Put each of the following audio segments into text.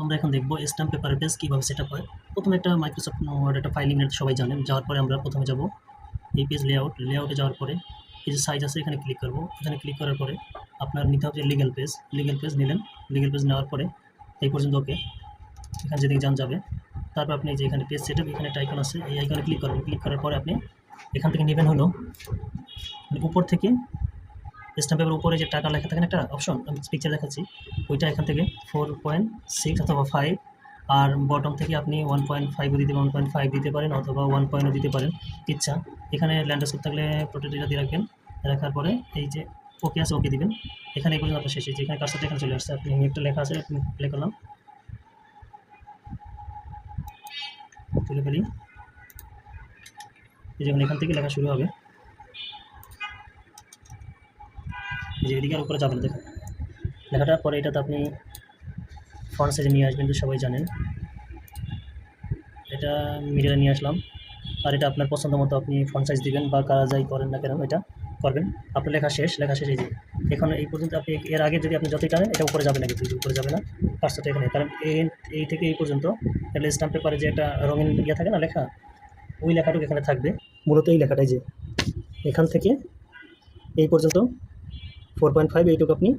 আমরা এখন দেখব স্ট্যাম্প পেপারের পেজ কীভাবে সেট আপ হয়। প্রথমে একটা মাইক্রোসফট ওয়ার্ড একটা ফাইল নেট সবাই জানেন। যাওয়ার পরে আমরা প্রথমে যাব এই পেজ লেআউটে যাওয়ার পরে এই যে সাইজ আছে এখানে ক্লিক করব। এখানে ক্লিক করার পরে আপনার নিতে হবে লিগ্যাল পেজ নিলেন। লিগ্যাল পেজ নেওয়ার পরে এই পর্যন্ত ওকে, এখানে যেদিকে যান যাবে। তারপর আপনি যে এখানে পেজ সেট আপ এখানে একটা আইকন আছে, এই আইকনে ক্লিক করবেন। ক্লিক করার পরে আপনি এখান থেকে নেবেন হলো উপর থেকে স্ট্যাম্প পেপারের উপরে যে টাকা লেখা থাকে না একটা অপশন, আমি পিকচার দেখাচ্ছি, ওইটা এখান থেকে 4.6 অথবা 5, আর বটম থেকে আপনি 1.5 দিতে 1.5 দিতে পারেন অথবা 1 পয়েন্টও দিতে পারেন ইচ্ছা। এখানে ল্যান্ডস্কেপ থাকলে প্রোটেক্টটা দিয়ে রাখবেন। রাখার পরে এই যে ওকে আছে ওকে দিবেন। এখানে এই পর্যন্ত আপনার শেষ, যেখানে কাজটা এখানে চলে আসছে, আপনি একটা লেখা আছে প্লে করলাম, তুলে ফেলি। এই যেমন এখান থেকে লেখা শুরু হবে, এই যে এদিকে আর উপরে যাবেন দেখুন লেখাটা। পরে এটাতে আপনি ফন্ট সাইজে নিয়ে আসবেন, তো সবাই জানেন। এটা মিডিয়ালে নিয়ে আসলাম, আর এটা আপনার পছন্দ মতো আপনি ফন্ট সাইজ দিবেন বা কারা যাই করেন না কেন এটা করবেন। আপনার লেখা শেষ এই যে এখন এই পর্যন্ত আপনি এর আগে যদি আপনি যতই টানেন এটা উপরে যাবে না, কিন্তু উপরে যাবে না, কাজটা এখানে। কারণ এই থেকে এই পর্যন্ত একটা স্ট্যাম্প পেপারে যে একটা রঙিন ইয়ে থাকে না লেখা, ওই লেখাটুকু এখানে থাকবে। মূলত এই লেখাটাই যে এখান থেকে এই পর্যন্ত 4.5 এইটুকু আপনি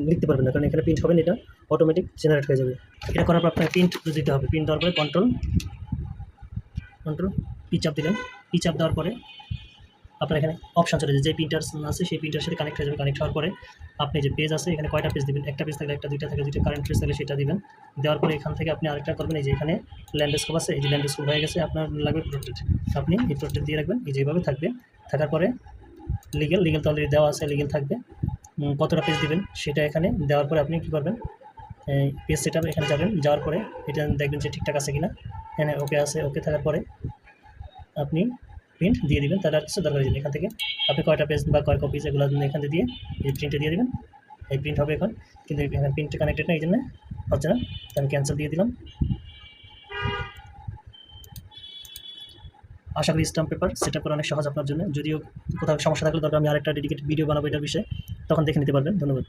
লিখতে পারবেন না, কারণ এখানে প্রিন্ট হবে না, এটা অটোমেটিক জেনারেট হয়ে যাবে। এটা করার পর আপনাকে প্রিন্ট দিতে হবে। প্রিন্ট দেওয়ার পরে কন্ট্রোল পি চাপ দিলেন। পি চাপ দেওয়ার পরে আপনার এখানে অপশান চলে যায়, যে প্রিন্টার আছে সেই প্রিন্টারের সাথে কানেক্ট হয়ে যাবে। কানেক্ট হওয়ার পরে আপনি যে পেজ আছে এখানে কয়টা পেজ দিবেন, একটা পেজ থাকলে একটা, দুইটা থাকলে দুইটা, কারেন্ট পেজ থাকলে সেটা দিবেন। দেওয়ার পরে এখান থেকে আপনি আরেকটা করবেন, এই যে এখানে ল্যান্ডস্কেপ আছে, এই যে ল্যান্ডস্কেপ হয়ে গেছে, আপনার লাগবে প্রোটেক্ট, আপনি এই প্রোটেক্ট দিয়ে রাখবেন। এই যেভাবে থাকবে। থাকার পরে লিগ্যাল তো অলরেডি দেওয়া আছে, লিগ্যাল থাকবে। কতটা পেজ দিবেন সেটা এখানে দেওয়ার পরে আপনি কী করবেন, পেজ সেট আপ এখানে যাবেন। যাওয়ার পরে এটা দেখবেন যে ঠিকঠাক আছে কিনা, এখানে ওকে আছে। ওকে থাকার পরে আপনি প্রিন্ট দিয়ে দিবেন। তার আর কিছু দরকার নেই। এখান থেকে আপনি কয়টা পেজ বা কয় কপিজ এগুলো এখানে দিয়ে এই প্রিন্টে দিয়ে দেবেন। এই প্রিন্ট হবে এখন, কিন্তু এখানে প্রিন্টে কানেক্টেড না, এই জন্য হচ্ছে না। আমি ক্যান্সেল দিয়ে দিলাম। আশা করি স্ট্যাম্প পেপার সেট আপ করা অনেক সহজ আপনার জন্য। যদিও কোথাও সমস্যা থাকলে দরকার আমি আরেকটা ডেডিকেটেড ভিডিও বানাবো এটার বিষয়ে, তখন দেখে নিতে পারবেন। ধন্যবাদ।